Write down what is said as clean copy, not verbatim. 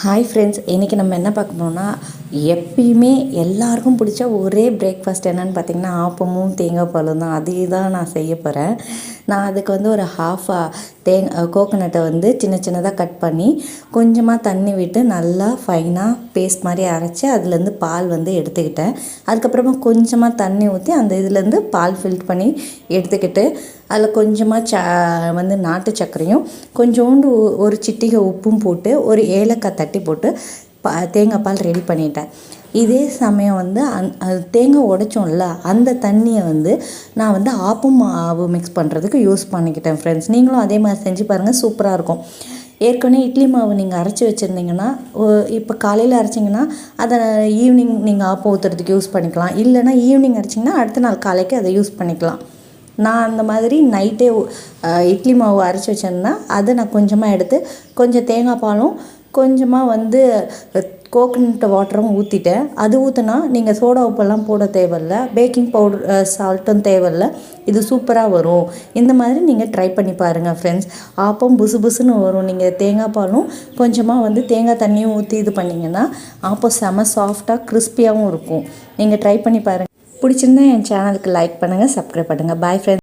Hi friends, இன்றைக்கி நம்ம என்ன பார்க்க போறோம்னா, எப்பயுமே எல்லாருக்கும் பிடிச்ச ஒரே பிரேக்ஃபாஸ்ட் என்னென்னு பார்த்தீங்கன்னா, ஆப்பமும் தேங்காய் பாலும் தான். அதே தான் நான் செய்ய போகிறேன். நான் அதுக்கு வந்து ஒரு கோகோனட்டை வந்து சின்ன சின்னதாக கட் பண்ணி கொஞ்சமாக தண்ணி விட்டு நல்லா ஃபைனாக பேஸ்ட் மாதிரி அரைச்சி அதுலேருந்து பால் வந்து எடுத்துக்கிட்டேன். அதுக்கப்புறமா கொஞ்சமாக தண்ணி ஊற்றி அந்த இதுலேருந்து பால் ஃபில்ட் பண்ணி எடுத்துக்கிட்டு அதில் கொஞ்சமாக வந்து நாட்டு சர்க்கரையும் கொஞ்சோண்டு ஒரு சிட்டிகை உப்பும் போட்டு ஒரு ஏலக்காய் தட்டி போட்டு தேங்காய் பால் ரெடி பண்ணிட்டேன். இதே சமயம் வந்து தேங்காய் உடைச்சோம்ல அந்த தண்ணியை வந்து நான் வந்து ஆப்பம் மாவு மிக்ஸ் பண்ணுறதுக்கு யூஸ் பண்ணிக்கிட்டேன். ஃப்ரெண்ட்ஸ், நீங்களும் அதே மாதிரி செஞ்சு பாருங்கள், சூப்பராக இருக்கும். ஏற்கனவே இட்லி மாவு நீங்கள் அரைச்சி வச்சுருந்தீங்கன்னா, இப்போ காலையில் அரைச்சிங்கன்னா அதை ஈவினிங் நீங்கள் ஆப்பம் ஊற்றுறதுக்கு யூஸ் பண்ணிக்கலாம். இல்லைனா ஈவினிங் அரைச்சிங்கன்னா அடுத்த நாள் காலைக்கு அதை யூஸ் பண்ணிக்கலாம். நான் அந்த மாதிரி நைட்டே இட்லி மாவு அரைச்சி வச்சேன்னா அதை நான் கொஞ்சமாக எடுத்து கொஞ்சம் தேங்காய் பாலும் கொஞ்சமாக வந்து கோகோனட் வாட்டரும் ஊற்றிட்டேன். அது ஊற்றினா நீங்கள் சோடா உப்பெல்லாம் போட தேவையில்ல, பேக்கிங் பவுடர் சால்ட்டும் தேவையில்ல. இது சூப்பராக வரும். இந்த மாதிரி நீங்கள் ட்ரை பண்ணி பாருங்கள் ஃப்ரெண்ட்ஸ். ஆப்பம் புசு புசுன்னு வரும். நீங்கள் தேங்காய் பாலும் கொஞ்சமாக வந்து தேங்காய் தண்ணியும் ஊற்றி இது பண்ணிங்கன்னா ஆப்பம் செம சாஃப்டாக கிறிஸ்பியாகவும் இருக்கும். நீங்கள் ட்ரை பண்ணி பாருங்கள். பிடிச்சிருந்தா என் சேனலுக்கு லைக் பண்ணுங்கள், சப்ஸ்கிரைப் பண்ணுங்கள். Bye friends.